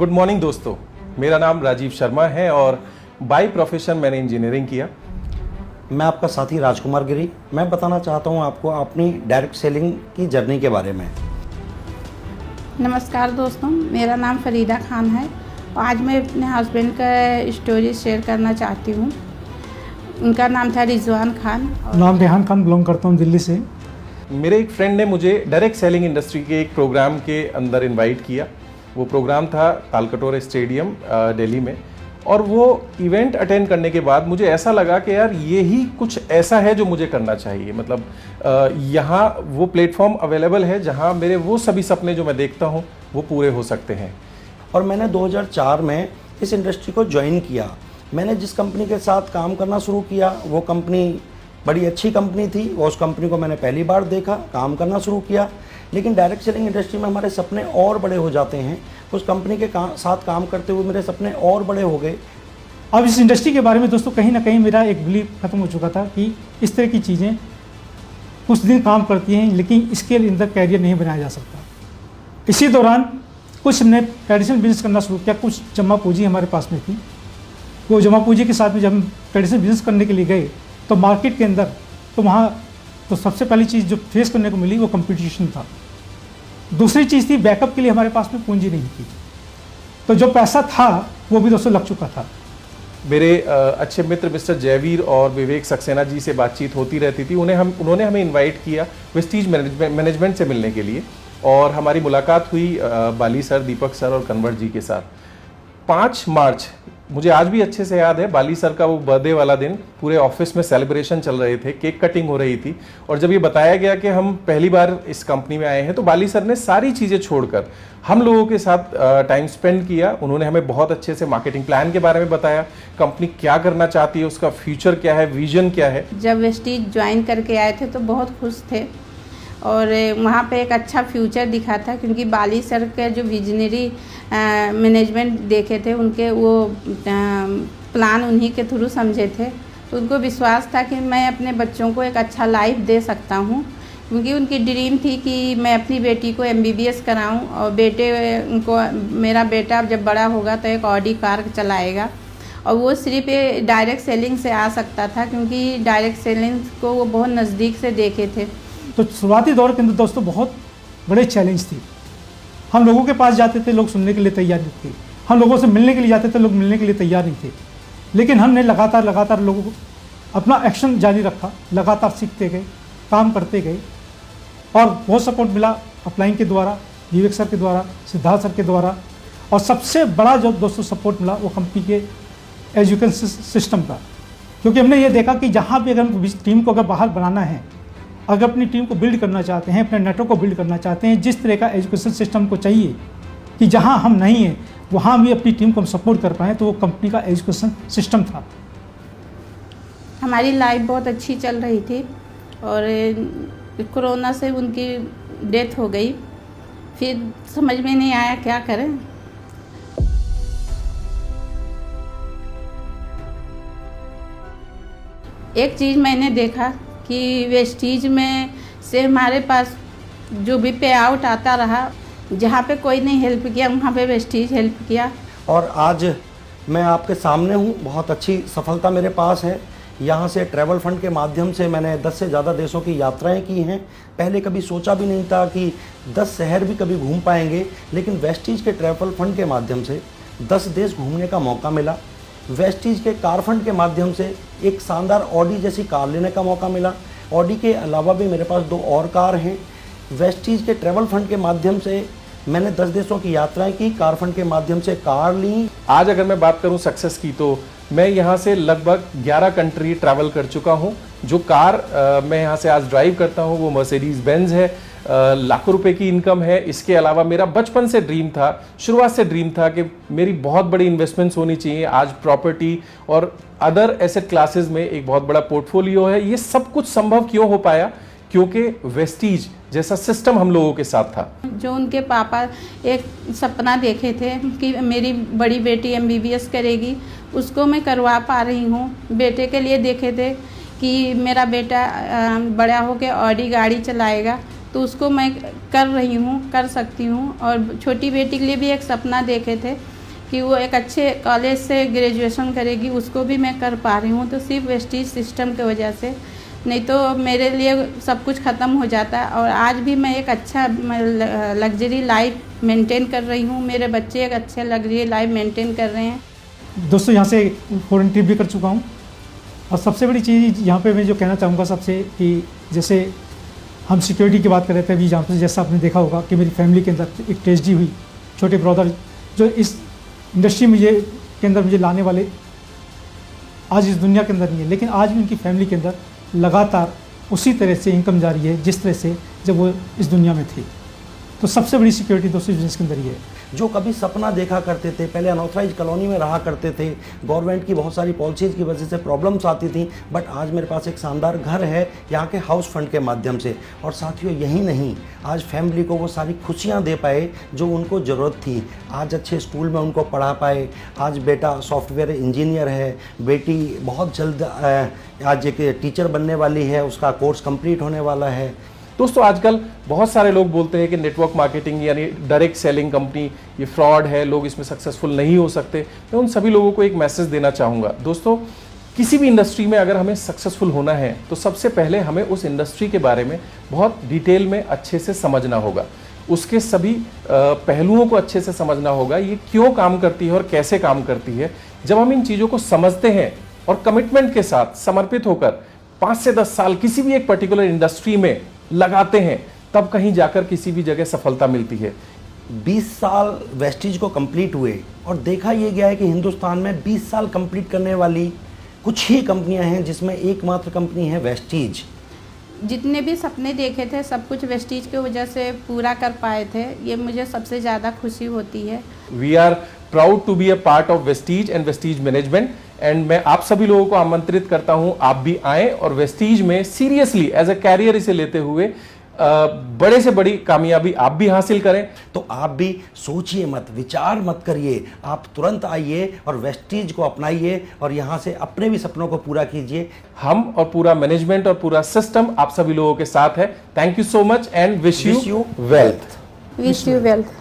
Good morning दोस्तों, मेरा नाम राजीव शर्मा है और बाय प्रोफेशन मैंने इंजीनियरिंग किया। मैं आपका साथी राजकुमार गिरी। मैं बताना चाहता हूं आपको अपनी डायरेक्ट सेलिंग की जर्नी के बारे में। नमस्कार दोस्तों, मेरा नाम फरीदा खान है और आज मैं अपने हस्बैंड का स्टोरी शेयर करना चाहती हूँ। उनका नाम था रिजवान खान। नाम रेहान खान, बिलोंग करता हूँ दिल्ली से। मेरे एक फ्रेंड ने मुझे डायरेक्ट सेलिंग इंडस्ट्री के एक प्रोग्राम के अंदर इनवाइट किया। वो प्रोग्राम था तालकटोरा स्टेडियम दिल्ली में, और वो इवेंट अटेंड करने के बाद मुझे ऐसा लगा कि यार ये ही कुछ ऐसा है जो मुझे करना चाहिए। मतलब यहाँ वो प्लेटफॉर्म अवेलेबल है जहाँ मेरे वो सभी सपने जो मैं देखता हूँ वो पूरे हो सकते हैं। और मैंने 2004 में इस इंडस्ट्री को ज्वाइन किया। मैंने जिस कंपनी के साथ काम करना शुरू किया वो कंपनी बड़ी अच्छी कंपनी थी। वो उस कंपनी को मैंने पहली बार देखा, काम करना शुरू किया। लेकिन डायरेक्ट सेलिंग इंडस्ट्री में हमारे सपने और बड़े हो जाते हैं। उस कंपनी के साथ काम करते हुए मेरे सपने और बड़े हो गए। अब इस इंडस्ट्री के बारे में दोस्तों कहीं ना कहीं मेरा एक बिलीव खत्म हो चुका था कि इस तरह की चीज़ें कुछ दिन काम करती हैं लेकिन इसके अंदर कैरियर नहीं बनाया जा सकता। इसी दौरान कुछ हमने ट्रेडिशनल बिजनेस करना शुरू किया। कुछ जमा पूंजी हमारे पास में थी। वो जमा पूंजी के साथ में जब हम ट्रेडिशनल बिजनेस करने के लिए गए तो मार्केट के अंदर तो वहाँ तो सबसे पहली चीज़ जो फेस करने को मिली वो कंपटीशन था। दूसरी चीज़ थी बैकअप के लिए हमारे पास में पूंजी नहीं थी। तो जो पैसा था वो भी दोस्तों लग चुका था। मेरे अच्छे मित्र मिस्टर जयवीर और विवेक सक्सेना जी से बातचीत होती रहती थी। उन्होंने हमें इनवाइट किया वेस्टीज मैनेजमेंट से मिलने के लिए, और हमारी मुलाकात हुई बाली सर, दीपक सर और कन्वर जी के साथ। 5 मार्च मुझे आज भी अच्छे से याद है। बाली सर का वो बर्थडे वाला दिन, पूरे ऑफिस में सेलिब्रेशन चल रहे थे, केक कटिंग हो रही थी, और जब ये बताया गया कि हम पहली बार इस कंपनी में आए हैं तो बाली सर ने सारी चीज़ें छोड़कर हम लोगों के साथ टाइम स्पेंड किया। उन्होंने हमें बहुत अच्छे से मार्केटिंग प्लान के बारे में बताया, कंपनी क्या करना चाहती है, उसका फ्यूचर क्या है, विजन क्या है। जब वेस्टीज ज्वाइन करके आए थे तो बहुत खुश थे और वहाँ पे एक अच्छा फ्यूचर दिखा था, क्योंकि बाली सर के जो विजनरी मैनेजमेंट देखे थे, उनके वो प्लान उन्हीं के थ्रू समझे थे। तो उनको विश्वास था कि मैं अपने बच्चों को एक अच्छा लाइफ दे सकता हूँ, क्योंकि उनकी ड्रीम थी कि मैं अपनी बेटी को MBBS कराऊं और मेरा बेटा जब बड़ा होगा तो एक ऑडी कार चलाएगा। और वो सिर्फ डायरेक्ट सेलिंग से आ सकता था, क्योंकि डायरेक्ट सेलिंग को वो बहुत नज़दीक से देखे थे। तो शुरुआती दौर के अंदर दोस्तों बहुत बड़े चैलेंज थी। हम लोगों के पास जाते थे, लोग सुनने के लिए तैयार नहीं थे। हम लोगों से मिलने के लिए जाते थे, लोग मिलने के लिए तैयार नहीं थे। लेकिन हमने लगातार लोगों को अपना एक्शन जारी रखा, लगातार सीखते गए, काम करते गए, और बहुत सपोर्ट मिला अपलाइन के द्वारा, विवेक सर के द्वारा, सिद्धार्थ सर के द्वारा। और सबसे बड़ा जो दोस्तों सपोर्ट मिला वो कंपनी के एजुकेशन सिस्टम का, क्योंकि हमने ये देखा कि जहाँ भी अगर हम टीम को अगर बाहर बनाना है, अगर अपनी टीम को बिल्ड करना चाहते हैं, अपने नेटवर्क को बिल्ड करना चाहते हैं, जिस तरह का एजुकेशन सिस्टम को चाहिए कि जहां हम नहीं हैं वहां भी अपनी टीम को हम सपोर्ट कर पाएँ, तो वो कंपनी का एजुकेशन सिस्टम था। हमारी लाइफ बहुत अच्छी चल रही थी और कोरोना से उनकी डेथ हो गई। फिर समझ में नहीं आया क्या करें। एक चीज़ मैंने देखा कि वेस्टीज में से हमारे पास जो भी पे आउट आता रहा, जहाँ पे कोई नहीं हेल्प किया वहाँ पे वेस्टीज हेल्प किया। और आज मैं आपके सामने हूँ। बहुत अच्छी सफलता मेरे पास है। यहाँ से ट्रैवल फंड के माध्यम से मैंने 10 से ज़्यादा देशों की यात्राएं की हैं। पहले कभी सोचा भी नहीं था कि 10 शहर भी कभी घूम पाएंगे, लेकिन वेस्टीज के ट्रैवल फंड के माध्यम से 10 देश घूमने का मौका मिला। वेस्टीज के कार फंड के माध्यम से एक शानदार ऑडी जैसी कार लेने का मौका मिला। ऑडी के अलावा भी मेरे पास 2 और कार हैं। वेस्टीज के ट्रैवल फंड के माध्यम से मैंने 10 देशों की यात्राएं की, कार फंड के माध्यम से कार ली। आज अगर मैं बात करूं सक्सेस की, तो मैं यहाँ से लगभग 11 कंट्री ट्रैवल कर चुका हूँ। जो कार मैं यहाँ से आज ड्राइव करता हूँ वो मर्सिडीज बेंज है। लाखों रुपए की इनकम है। इसके अलावा मेरा बचपन से ड्रीम था, शुरुआत से ड्रीम था कि मेरी बहुत बड़ी इन्वेस्टमेंट्स होनी चाहिए। आज प्रॉपर्टी और अदर एसेट क्लासेस में एक बहुत बड़ा पोर्टफोलियो है। ये सब कुछ संभव क्यों हो पाया? क्योंकि वेस्टीज जैसा सिस्टम हम लोगों के साथ था। जो उनके पापा एक सपना देखे थे कि मेरी बड़ी बेटी MBBS करेगी, उसको मैं करवा पा रही हूँ। बेटे के लिए देखे थे कि मेरा बेटा बड़ा होकर ऑडी गाड़ी चलाएगा, तो उसको मैं कर रही हूँ, कर सकती हूँ। और छोटी बेटी के लिए भी एक सपना देखे थे कि वो एक अच्छे कॉलेज से ग्रेजुएशन करेगी, उसको भी मैं कर पा रही हूँ। तो सिर्फ वेस्टीज सिस्टम की वजह से, नहीं तो मेरे लिए सब कुछ ख़त्म हो जाता। और आज भी मैं एक अच्छा लग्जरी लाइफ मेंटेन कर रही हूँ, मेरे बच्चे एक अच्छे लग्जरी लाइफ मेंटेन कर रहे हैं। दोस्तों यहाँ से फॉरेन ट्रिप भी कर चुका हूँ। और सबसे बड़ी चीज़ यहाँ पे मैं जो कहना चाहूँगा सबसे, कि जैसे हम सिक्योरिटी की बात कर रहे थे अभी, जहाँ पर जैसा आपने देखा होगा कि मेरी फैमिली के अंदर एक ट्रेजेडी हुई। छोटे ब्रदर जो इस इंडस्ट्री में के अंदर मुझे लाने वाले आज इस दुनिया के अंदर नहीं है, लेकिन आज भी उनकी फैमिली के अंदर लगातार उसी तरह से इनकम जारी है जिस तरह से जब वो इस दुनिया में थे। तो सबसे बड़ी सिक्योरिटी दोस्तों बिजनेस के अंदर ही है। जो कभी सपना देखा करते थे, पहले अनऑथराइज कॉलोनी में रहा करते थे, गवर्नमेंट की बहुत सारी पॉलिसीज़ की वजह से प्रॉब्लम्स आती थी, बट आज मेरे पास एक शानदार घर है यहाँ के हाउस फंड के माध्यम से। और साथियों यही नहीं, आज फैमिली को वो सारी खुशियाँ दे पाए जो उनको ज़रूरत थी। आज अच्छे स्कूल में उनको पढ़ा पाए। आज बेटा सॉफ्टवेयर इंजीनियर है, बेटी बहुत जल्द आज एक टीचर बनने वाली है, उसका कोर्स कंप्लीट होने वाला है। दोस्तों आजकल बहुत सारे लोग बोलते हैं कि नेटवर्क मार्केटिंग यानी डायरेक्ट सेलिंग कंपनी ये फ्रॉड है, लोग इसमें सक्सेसफुल नहीं हो सकते। मैं उन सभी लोगों को एक मैसेज देना चाहूँगा। दोस्तों किसी भी इंडस्ट्री में अगर हमें सक्सेसफुल होना है तो सबसे पहले हमें उस इंडस्ट्री के बारे में बहुत डिटेल में अच्छे से समझना होगा, उसके सभी पहलुओं को अच्छे से समझना होगा, ये क्यों काम करती है और कैसे काम करती है। जब हम इन चीज़ों को समझते हैं और कमिटमेंट के साथ समर्पित होकर 5 से 10 साल किसी भी एक पर्टिकुलर इंडस्ट्री में लगाते हैं, तब कहीं जाकर किसी भी जगह सफलता मिलती है। 20 साल वेस्टीज को कंप्लीट हुए और देखा यह गया है कि हिंदुस्तान में 20 साल कंप्लीट करने वाली कुछ ही कंपनियां हैं, जिसमें एकमात्र कंपनी है वेस्टीज। जितने भी सपने देखे थे सब कुछ वेस्टीज की वजह से पूरा कर पाए थे, ये मुझे सबसे ज़्यादा खुशी होती है। We are proud to be a part of Vestige and Vestige management. And मैं आप सभी लोगों को आमंत्रित करता हूं, आप भी आएं और वेस्टीज में सीरियसली एज अ कैरियर इसे लेते हुए बड़े से बड़ी कामयाबी आप भी हासिल करें। तो आप भी सोचिए मत, विचार मत करिए, आप तुरंत आइए और वेस्टीज को अपनाइए और यहाँ से अपने भी सपनों को पूरा कीजिए। हम और पूरा मैनेजमेंट और पूरा सिस्टम आप सभी लोगों के साथ है। Thank you so much and wish you wealth. Wish you wealth.